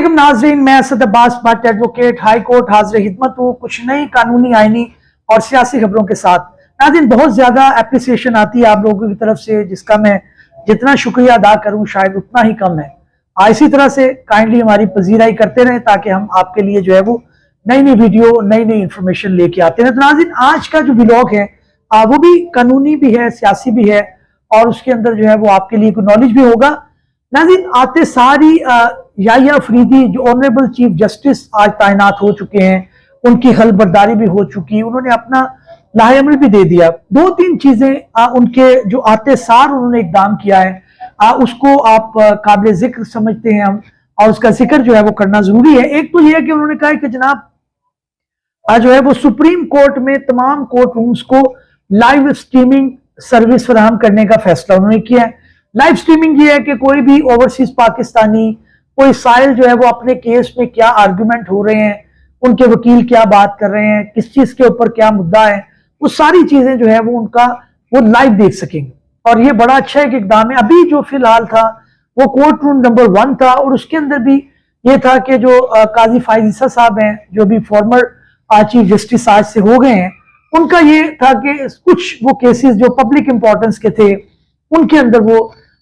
अस्सलामुअलैकुम नाज़रीन, मैं Asad Abbas Bhatt advocate high court हाजिर खिदमत हूँ कुछ नई कानूनी आईनी और सियासी खबरों के साथ। नाज़रीन, बहुत ज़्यादा एप्रिसिएशन आती है आप लोगों की तरफ से, जिसका मैं जितना शुक्रिया अदा करूँ शायद उतना ही कम है। इसी तरह से काइंडली हमारी पजीराई करते रहें ताकि हम आपके लिए जो है वो नई नई वीडियो नई नई इंफॉर्मेशन लेके आते हैं। तो नाज़रीन, आज का जो व्लॉग है वो भी कानूनी भी है, सियासी भी है और उसके अंदर जो है वो आपके लिए कोई नॉलेज भी होगा। नाज़रीन, आते सारी याहिया अफरीदी जो ऑनरेबल चीफ जस्टिस आज तैनात हो चुके हैं, उनकी खलबरदारी भी हो चुकी, उन्होंने अपना लाहेअमल भी दे दिया। दो तीन चीजें उनके जो आते सार उन्होंने इकदाम किया है उसको आप काबिल जिक्र समझते हैं हम, और उसका जिक्र जो है वो करना जरूरी है। एक तो यह है कि उन्होंने कहा कि जनाब जो है वो सुप्रीम कोर्ट में तमाम कोर्ट रूम्स को लाइव स्ट्रीमिंग सर्विस फराहम करने का फैसला उन्होंने किया है। लाइव स्ट्रीमिंग ये है कि कोई भी ओवरसीज पाकिस्तानी कोई साइल जो है वो अपने केस में क्या आर्गुमेंट हो रहे हैं, उनके वकील क्या बात कर रहे हैं, किस चीज के ऊपर क्या मुद्दा है, वो सारी चीजें जो है वो उनका वो लाइव देख सकेंगे। और ये बड़ा अच्छा एक इकदाम है। अभी जो फिलहाल था वो कोर्ट रूम नंबर 1 था और उसके अंदर भी ये था कि जो काजी फायज ईसा साहब हैं, जो भी फॉर्मर चीफ जस्टिस आज से हो गए हैं, उनका ये था कि कुछ वो केसेस जो पब्लिक इंपॉर्टेंस के थे उनके अंदर वो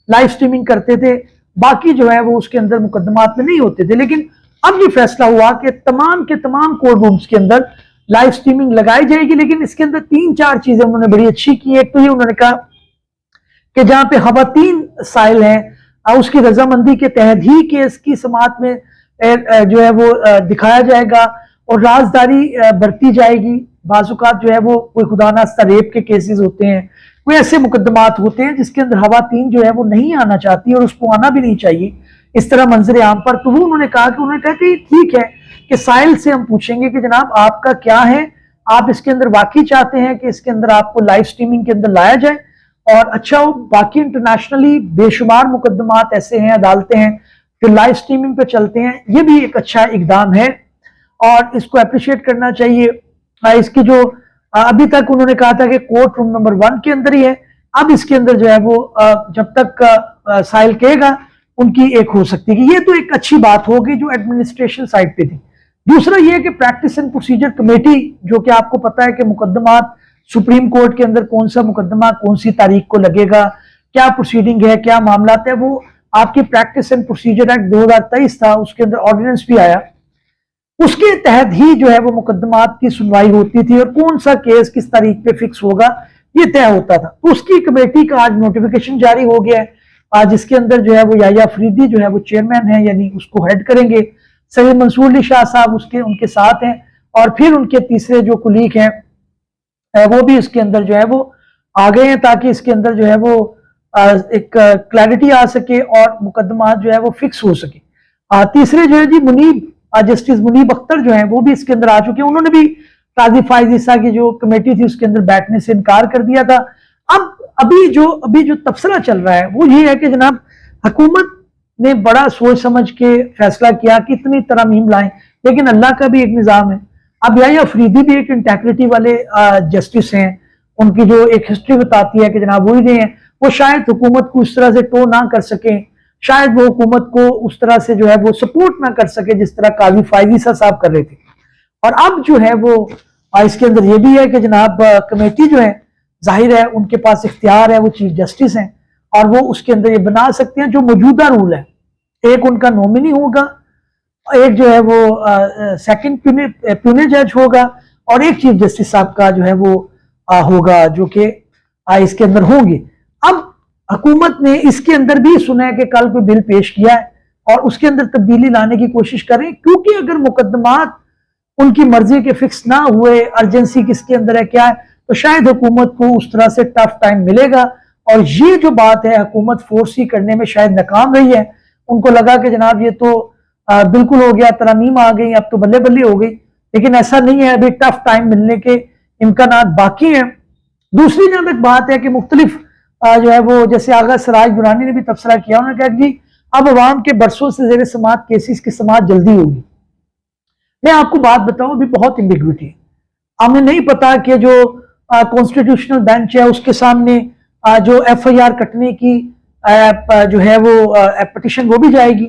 लाइव स्ट्रीमिंग करते थे, बाकी जो है वो उसके अंदर मुकदमात में नहीं होते थे। लेकिन अब ये फैसला हुआ कि तमाम के तमाम कोर्ट रूम्स के अंदर लाइव स्ट्रीमिंग लगाई जाएगी। लेकिन इसके अंदर 3-4 चीजें उन्होंने बड़ी अच्छी की। एक तो ये उन्होंने कहा कि जहां पे खवातीन साइल हैं उसकी रजामंदी के तहत ही केस की समाअत में जो है वो दिखाया जाएगा और राजदारी बरती जाएगी। बाजुकात जो है वो कोई खुदा नास्ता रेप के केसेस होते हैं, कोई ऐसे मुकदमात होते हैं जिसके अंदर खवातीन जो है वो नहीं आना चाहती और उसको आना भी नहीं चाहिए इस तरह मंजर आम पर। तो वो उन्होंने कहा कि ठीक है कि साइल से हम पूछेंगे कि जनाब आपका क्या है, आप इसके अंदर वाकई चाहते हैं कि इसके अंदर आपको लाइव स्ट्रीमिंग के अंदर लाया जाए और अच्छा हो। बाकी इंटरनेशनली बेशुमार मुकदमात ऐसे हैं, अदालतें हैं जो लाइव स्ट्रीमिंग पे चलते हैं। ये भी एक अच्छा इकदाम है और इसको अप्रिशिएट करना चाहिए। इसकी जो अभी तक उन्होंने कहा था कि कोर्ट रूम नंबर 1 के अंदर ही है, अब इसके अंदर जो है वो जब तक साइल कहेगा उनकी एक हो सकती है। ये तो एक अच्छी बात होगी जो एडमिनिस्ट्रेशन साइड पे थी। दूसरा ये है कि प्रैक्टिस एंड प्रोसीजर कमेटी, जो कि आपको पता है कि मुकदमात सुप्रीम कोर्ट के अंदर कौन सा मुकदमा कौन सी तारीख को लगेगा, क्या प्रोसीडिंग है, क्या मामला है, वो आपकी प्रैक्टिस एंड प्रोसीजर एक्ट 2023 था, उसके अंदर ऑर्डिनेंस भी आया, उसके तहत ही जो है वो मुकदमात की सुनवाई होती थी और कौन सा केस किस तारीख पे फिक्स होगा ये तय होता था। तो उसकी कमेटी का आज नोटिफिकेशन जारी हो गया है, आज इसके अंदर जो है वो याहिया अफरीदी जो है वो चेयरमैन है, यानी उसको हेड करेंगे। सैयद मंसूर अली शाह साहब उनके साथ हैं और फिर उनके तीसरे जो कुलीग हैं वो भी इसके अंदर जो है वो आ गए हैं ताकि इसके अंदर जो है वो एक क्लैरिटी आ सके और मुकदमात जो है वो फिक्स हो सके। तीसरे जो है जी मुनीब जस्टिस मुनीब अख्तर जो है वो भी इसके अंदर आ चुके हैं। उन्होंने भी काजी फायज ईसा की जो कमेटी थी उसके अंदर बैठने से इनकार कर दिया था। अब अभी जो तबसरा चल रहा है वो ये है कि जनाब हुकूमत ने बड़ा सोच समझ के फैसला किया कि इतनी तरमीम लाएं, लेकिन अल्लाह का भी एक निज़ाम है। अब याहिया अफरीदी भी एक इंटेग्रिटी वाले जस्टिस हैं, उनकी जो एक हिस्ट्री बताती है कि जनाब वही हैं, वो शायद हुकूमत को उस तरह से टो ना कर सकें, शायद वो हुकूमत को उस तरह से जो है वो सपोर्ट ना कर सके जिस तरह काजी फायज ईसा साहब कर रहे थे। और अब जो है वो इसके अंदर ये भी है कि जनाब कमेटी जो है जाहिर है उनके पास इख्तियार है, वो चीफ जस्टिस हैं और वो उसके अंदर ये बना सकते हैं जो मौजूदा रूल है। एक उनका नॉमिनी होगा, एक जो है वो सेकंड प्यूने जज होगा और एक चीफ जस्टिस साहब का जो है वो होगा जो कि इसके अंदर होंगे। अब हुकूमत ने इसके अंदर भी सुना है कि कल कोई बिल पेश किया है और उसके अंदर तब्दीली लाने की कोशिश करें, क्योंकि अगर मुकदमात उनकी मर्जी के फिक्स ना हुए, अर्जेंसी किसके अंदर है क्या है, तो शायद हुकूमत को उस तरह से टफ टाइम मिलेगा। और ये जो बात है हुकूमत फोर्स ही करने में शायद नाकाम रही है। उनको लगा कि जनाब ये तो बिल्कुल हो गया, तरमीम आ गई, अब तो बल्ले बल्ले हो गई, लेकिन ऐसा नहीं है, अभी टफ टाइम मिलने के इम्कानात बाकी हैं। दूसरी जहां तक बात है कि मुख्तलिफ जो है वो जैसे आगा सराज दुरानी ने भी तबसरा किया, उन्होंने कहा कि अब अवाम के बरसों से जेर समाअत केसेस की समाअत जल्दी होगी। मैं आपको बात बताऊं, अभी बहुत एम्बिग्विटी है, हमें नहीं पता कि जो कॉन्स्टिट्यूशनल बेंच है उसके सामने जो FIR कटने की जो है वो पिटिशन वो भी जाएगी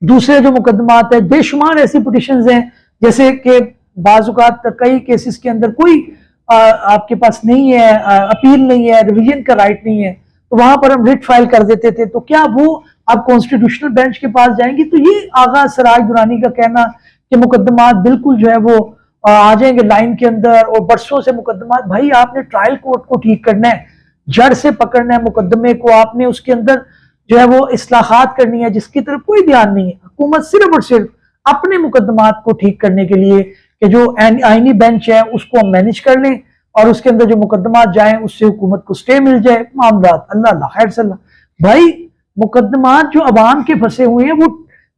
दूसरे जो मुकदमात है, बेशुमार ऐसी पिटिशंस हैं, जैसे कि बाजुकात कई केसेस के अंदर कोई आपके पास नहीं है, अपील नहीं है, रिवीजन का राइट नहीं है, तो वहां पर हम रिट फाइल कर देते थे। तो क्या वो आप कॉन्स्टिट्यूशनल बेंच के पास जाएंगी? तो ये आगा सराज दुरानी का कहना कि मुकदमात बिल्कुल जो है वो आ जाएंगे लाइन के अंदर और बरसों से मुकदमात, भाई आपने ट्रायल कोर्ट को ठीक करना है, जड़ से पकड़ना है मुकदमे को, आपने उसके अंदर जो है वो इस्लाहात करनी है, जिसकी तरफ कोई ध्यान नहीं है। हुकूमत सिर्फ और सिर्फ अपने मुकदमात को ठीक करने के लिए कि जो आईनी बेंच है उसको हम मैनेज कर लें और उसके अंदर जो मुकदमात जाए उससे हुकूमत को स्टे मिल जाए, मामला अल्लाह खैर सल्ला। भाई मुकदमात जो अवाम के फंसे हुए हैं वो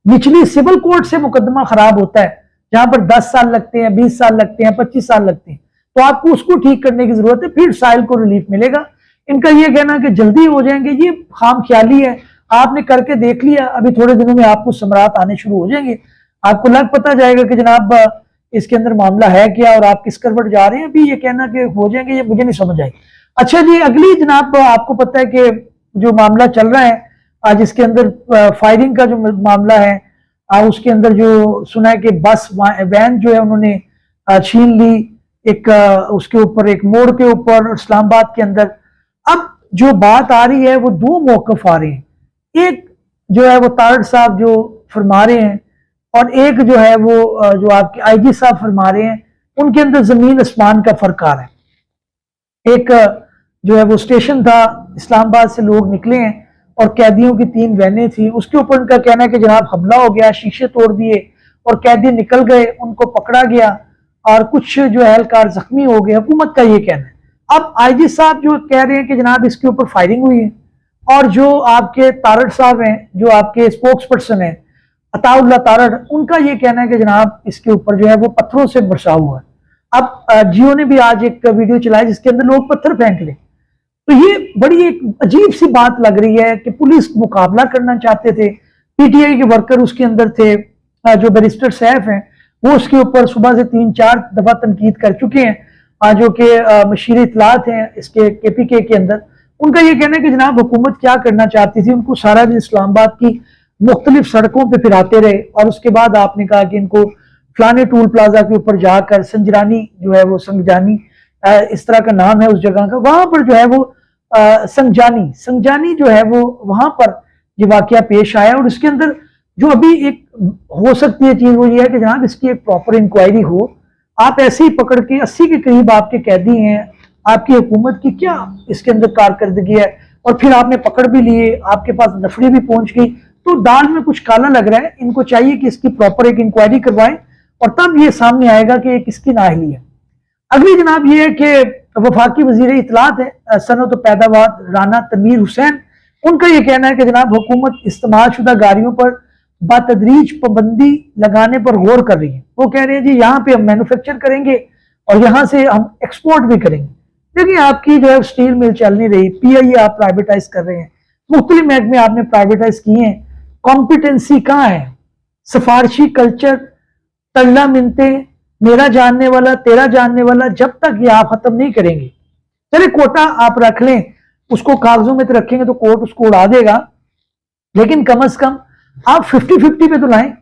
निचली सिविल कोर्ट से मुकदमा खराब होता है, जहां पर 10 साल लगते हैं, 20 साल लगते हैं, 25 साल लगते हैं, तो आपको उसको ठीक करने की जरूरत है, फिर साइल को रिलीफ मिलेगा। इनका ये कहना कि जल्दी हो जाएंगे, ये खाम ख्याली है। आपने करके देख लिया, अभी थोड़े दिनों में आपको समरात आने शुरू हो जाएंगे, आपको लग पता जाएगा कि जनाब इसके अंदर मामला है क्या और आप किस करवट जा रहे हैं। अभी ये कहना कि हो जाएंगे, ये मुझे नहीं समझ आई। अच्छा जी, अगली जनाब आपको पता है कि जो मामला चल रहा है आज, इसके अंदर फायरिंग का जो मामला है, उसके अंदर जो सुना है कि बस वैन जो है उन्होंने छीन ली एक उसके ऊपर, एक मोड़ के ऊपर इस्लामाबाद के अंदर। अब जो बात आ रही है वो दो मौकफ आ रहे हैं, एक जो है वो तारड़ साहब जो फरमा रहे हैं और एक जो है वो जो आपके आईजी साहब फरमा रहे हैं, उनके अंदर जमीन आसमान का फर्क आ रहा है। एक जो है वो स्टेशन था, इस्लामाबाद से लोग निकले हैं और कैदियों की 3 वैनें थी, उसके ऊपर उनका कहना है कि जनाब हमला हो गया, शीशे तोड़ दिए और कैदी निकल गए, उनको पकड़ा गया और कुछ जो एहलकार जख्मी हो गए, हुकूमत का ये कहना है। अब आईजी साहब जो कह रहे हैं कि जनाब इसके ऊपर फायरिंग हुई है, और जो आपके तारड़ साहब हैं, जो आपके स्पोक्स पर्सन है अताउल्लाह तारड़, उनका ये कहना है कि जनाब इसके ऊपर जो है वो पत्थरों से बरसा हुआ है। अब जियो ने भी आज एक वीडियो चलाई जिसके अंदर लोग पत्थर फेंक ले, तो ये बड़ी एक अजीब सी बात लग रही है कि पुलिस मुकाबला करना चाहते थे, पीटीआई के वर्कर उसके अंदर थे, जो बैरिस्टर सैफ हैं वो उसके ऊपर सुबह से 3-4 दफा तनकीद कर चुके हैं, जो कि मशीर इतलात हैं इसके केपीके के अंदर। उनका ये कहना है कि जनाब हुकूमत क्या करना चाहती थी, उनको सारा दिन इस्लामाबाद की मुख्तलिफ सड़कों पर फिराते रहे और उसके बाद आपने कहा कि इनको फलाने टूल प्लाजा के ऊपर जाकर संजरानी जो है वो संगजानी इस तरह का नाम है उस जगह का, वहां पर जो है वो संगजानी जो है वो वहां पर ये वाकया पेश आया। और इसके अंदर जो अभी एक हो सकती है चीज वो ये है कि जनाब इसकी एक प्रॉपर इंक्वायरी हो। आप ऐसे ही पकड़ के 80 के करीब आपके कैदी हैं, आपकी हुकूमत की क्या इसके अंदर कारकर्दगी है, और फिर आपने पकड़ भी लिए, आपके पास नफरी भी पहुंच गई, तो दाल में कुछ काला लग रहा है। इनको चाहिए कि इसकी प्रॉपर एक इंक्वायरी करवाएं और तब ये सामने आएगा कि ये किसकी नाअहली है। अगली जनाब ये है कि वफाकी वजीर इतलात है सनत व पैदावार राना तनवीर हुसैन, उनका ये कहना है कि जनाब हुकूमत इस्तेमाल शुदा गाड़ियों पर बातदरीज पाबंदी लगाने पर गौर कर रही है। वो कह रहे हैं जी यहाँ पे हम मैन्युफैक्चर करेंगे और यहाँ से हम एक्सपोर्ट भी करेंगे। देखिए आपकी जो है स्टील मिल चल नहीं रही, पीआईए आप प्राइवेटाइज कर रहे हैं, मुख्तलिफ महकमे आपने प्राइवेटाइज किए हैं, कॉम्पिटेंसी कहाँ है? सिफारशी कल्चर, तल्ला मिनते, मेरा जानने वाला तेरा जानने वाला, जब तक ये आप खत्म नहीं करेंगे, चले कोटा आप रख लें, उसको कागजों में तो रखेंगे तो कोर्ट उसको उड़ा देगा, लेकिन कम से कम आप 50-50 पे तो लाएं।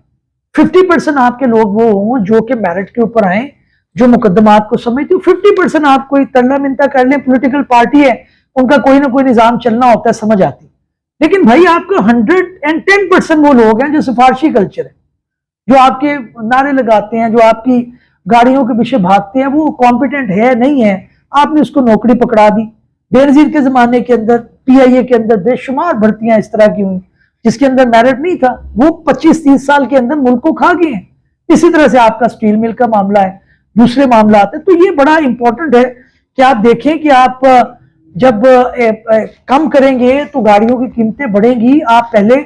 50% आपके लोग वो हों जो कि मेरिट के ऊपर आए, जो मुकदमात को समझते हो। 50% आप कोई तल्ला मिनता कर लें, पॉलिटिकल पार्टी है, उनका कोई ना कोई निजाम चलना होता है, समझ आती। लेकिन भाई आपका 110% वो लोग हैं जो सिफारशी कल्चर है, जो आपके नारे लगाते हैं, जो आपकी गाड़ियों के पीछे भागते हैं, वो कॉम्पिटेंट है नहीं है, आपने उसको नौकरी पकड़ा दी। बेनजीर के जमाने के अंदर पीआईए के अंदर बेशुमार भर्तियां इस तरह की हुई जिसके अंदर मेरिट नहीं था, वो 25-30 साल के अंदर मुल्क को खा गए हैं। इसी तरह से आपका स्टील मिल का मामला है, दूसरे मामला आते हैं। तो ये बड़ा इंपॉर्टेंट है कि आप देखें कि आप जब कम करेंगे तो गाड़ियों की कीमतें बढ़ेंगी, आप पहले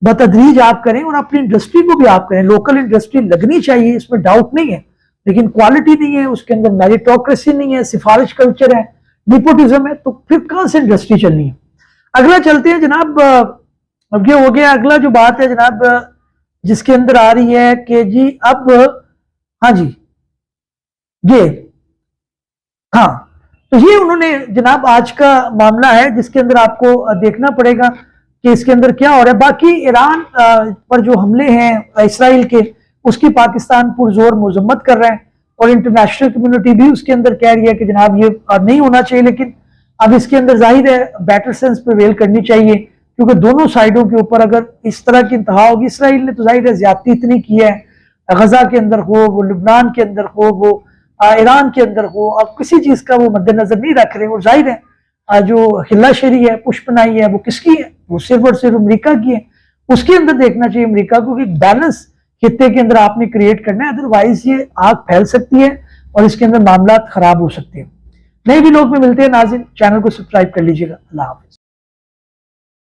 बतदरीज आप करें और अपनी इंडस्ट्री को भी आप करें। लोकल इंडस्ट्री लगनी चाहिए, इसमें डाउट नहीं है, लेकिन क्वालिटी नहीं है, उसके अंदर मेरिटोक्रेसी नहीं है, सिफारिश कल्चर है, निपोटिज्म है, तो फिर कहां से इंडस्ट्री चलनी है। अगला चलते हैं जनाब, अब ये हो गया। अगला जो बात है जनाब जिसके अंदर आ रही है कि जी अब हाँ जी ये तो ये उन्होंने जनाब आज का मामला है जिसके अंदर आपको देखना पड़ेगा कि इसके अंदर क्या हो रहा है। बाकी ईरान पर जो हमले हैं इसराइल के, उसकी पाकिस्तान पुरजोर मजम्मत कर रहे हैं और इंटरनेशनल कम्युनिटी भी उसके अंदर कह रही है कि जनाब ये नहीं होना चाहिए। लेकिन अब इसके अंदर जाहिर है बेटर सेंस प्रिवेल करनी चाहिए, क्योंकि दोनों साइडों के ऊपर अगर इस तरह की इंतहा होगी, इसराइल ने तो जाहिर है ज्यादती इतनी की है, गजा के अंदर हो, वो लुबनान के अंदर हो, वो ईरान के अंदर हो, अब किसी चीज का वो मद्देनजर नहीं रख रहे। और जाहिर है जो हिल्लाशेरी है, पुष्पनाई है, वो किसकी है? वो सिर्फ और सिर्फ अमेरिका की है। उसके अंदर देखना चाहिए अमेरिका को कि बैलेंस खित्ते के अंदर आपने क्रिएट करना है, अदरवाइज ये आग फैल सकती है और इसके अंदर मामला खराब हो सकते हैं। नए भी लोग में मिलते हैं नाज़रीन, चैनल को सब्सक्राइब कर लीजिएगा। अल्लाह हाफिज।